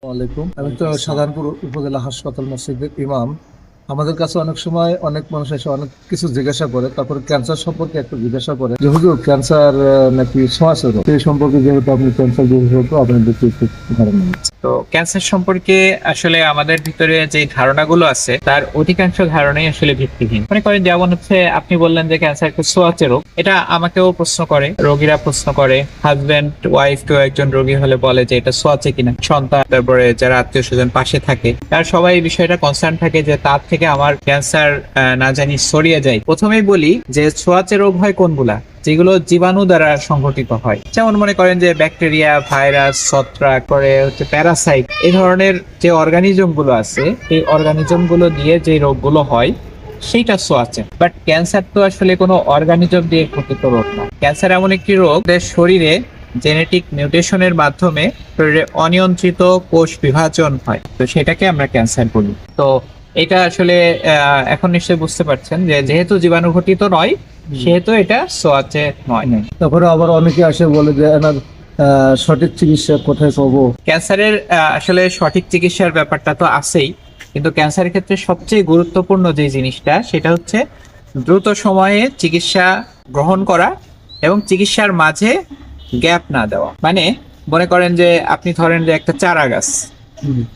ওয়ালাইকুম। আমি তো সাধারণপুর উপজেলা হাসপাতাল মসজিদের ইমাম। আমাদের কাছে অনেক সময় অনেক মানুষ এসে অনেক কিছু জিজ্ঞাসা করে, তারপরে ক্যান্সার সম্পর্কে একটু জিজ্ঞাসা করে যে হুজুর ক্যান্সার নাকি ছোঁয়াচে রোগ, সেই সম্পর্কে যেহেতু আপনি ক্যান্সার বিশেষজ্ঞ আপনাদের একটু ধারণা দিচ্ছি। তো ক্যান্সার সম্পর্কে আসলে আমাদের ভিতরে যে ধারণাগুলো আছে তার অধিকাংশ ধারণাই আসলে ভিত্তিহীন। মনে করেন যেমন হচ্ছে আপনি বললেন যে ক্যান্সার একটা ছোঁয়াচে রোগ, এটা আমাকেও প্রশ্ন করে, রোগীরা প্রশ্ন করে, হাজবেন্ড ওয়াইফ কেউ একজন রোগী হলে বলে যে এটা ছোঁয়াচে কিনা, সন্তান তারপরে যারা আত্মীয় স্বজন পাশে থাকে তার সবাই এই বিষয়টা কনসার্ন থাকে যে তার থেকে আমার ক্যান্সার না জানি ছড়িয়ে যায়। প্রথমেই বলি যে ছোঁয়াচে রোগ হয় কোনগুলা, যেগুলো জীবাণু দ্বারা সংঘটিত হয়। যেমন মনে করেন যে ব্যাকটেরিয়া, ভাইরাস, ছত্রাক, করে হচ্ছে প্যারাসাইট, এই ধরনের যে অর্গানিজম গুলো আছে এই অর্গানিজম গুলো দিয়ে যে রোগগুলো হয় সেইটা ছোঁয়াচে। বাট ক্যান্সার তো আসলে কোনো অর্গানিজম দিয়ে ঘটিত রোগ না। ক্যান্সার এমন একটি রোগ যে শরীরে জেনেটিক মিউটেশনের মাধ্যমে শরীরে অনিয়ন্ত্রিত কোষ বিভাজন হয়, তো সেটাকে আমরা ক্যান্সার বলি। তো এটা আসলে এখন নিশ্চয়ই বুঝতে পারছেন যে যেহেতু জীবাণু ঘটিত নয় সেহেতু এটা ছোঁয়াচে নয়। তারপরে আবার অনেকে আসে বলে যে এনার সঠিক চিকিৎসা কোথায় পাবো। ক্যান্সারের আসলে সঠিক চিকিৎসার ব্যাপারটা তো আছেই, কিন্তু ক্যান্সারের ক্ষেত্রে সবচেয়ে গুরুত্বপূর্ণ যে জিনিসটা সেটা হচ্ছে দ্রুত সময়ে চিকিৎসা গ্রহণ করা এবং চিকিৎসার মাঝে গ্যাপ না দেওয়া। মানে মনে করেন যে আপনি ধরেন যে একটা চারা গাছ,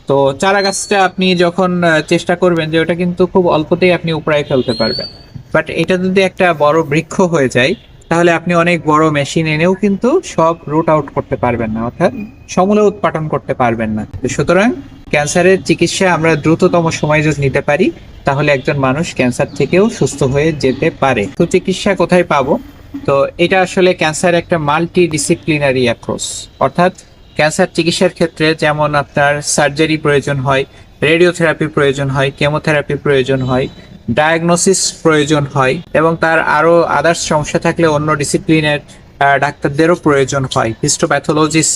তো চারা গাছটা আপনি যখন চেষ্টা করবেন যে ওটা কিন্তু খুব অল্পতেই আপনি উপড়ায় ফেলতে পারবেন, বাট এটা যদি একটা বড় বৃক্ষ হয়ে যায় তাহলে আপনি অনেক বড় মেশিন এনেও কিন্তু সব রুট আউট করতে পারবেন না, অর্থাৎ সমূলে উৎপাদন করতে পারবেন না। সুতরাং ক্যান্সারের চিকিৎসা আমরা দ্রুততম সময় যদি নিতে পারি তাহলে একজন মানুষ ক্যান্সার থেকেও সুস্থ হয়ে যেতে পারে। তো চিকিৎসা কোথায় পাবো? তো এটা আসলে ক্যান্সার একটা মাল্টি ডিসিপ্লিনারি অ্যাপ্রোচ, অর্থাৎ ক্যান্সার চিকিৎসার ক্ষেত্রে যেমন আপনার সার্জারি প্রয়োজন হয়, রেডিওথেরাপি প্রয়োজন হয়, কেমোথেরাপি প্রয়োজন হয়, ডায়াগনোসিস প্রয়োজন হয়, এবং তার আরো আদার্স সমস্যা থাকলে অন্য ডিসিপ্লিনের ডাক্তারদেরও প্রয়োজন হয়, হিস্টোপ্যাথোলজিস্ট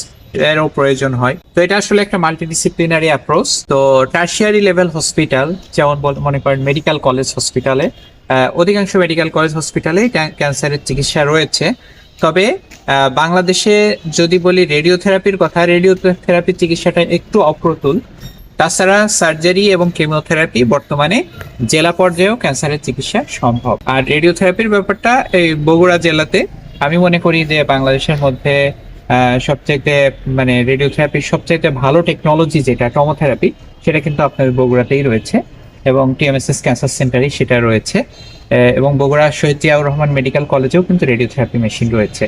এরও প্রয়োজন হয়। তো এটা আসলে একটা মাল্টিডিসিপ্লিনারি অ্যাপ্রোচ। তো টার্সিয়ারি লেভেল হসপিটাল যেমন মনে করেন মেডিকেল কলেজ হসপিটালে, অধিকাংশ মেডিকেল কলেজ হসপিটালে ক্যান্সারের চিকিৎসা রয়েছে। তবে বাংলাদেশে যদি বলি রেডিওথেরাপির কথা, রেডিওথেরাপির চিকিৎসাটা একটু অপ্রতুল। তাছাড়া সার্জারি এবং কেমোথেরাপি বর্তমানে জেলা পর্যায়েও ক্যান্সারের চিকিৎসা সম্ভব। আর রেডিওথেরাপির ব্যাপারটা এই বগুড়া জেলাতে আমি মনে করি যে বাংলাদেশের মধ্যে সবচাইতে মানে রেডিওথেরাপির সবচাইতে ভালো টেকনোলজি যেটা টমোথেরাপি, সেটা কিন্তু আপনার বগুড়াতেই রয়েছে এবং টিএমএসএস ক্যান্সার সেন্টারে সেটা রয়েছে, এবং বগুড়া শহীদ জিয়াউর রহমান মেডিকেল কলেজেও কিন্তু রেডিওথেরাপি মেশিন রয়েছে।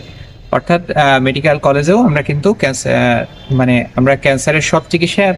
অর্থাৎ মেডিকেল কলেজেও আমরা কিন্তু ক্যান্সার মানে আমরা ক্যান্সারের সব চিকিৎসা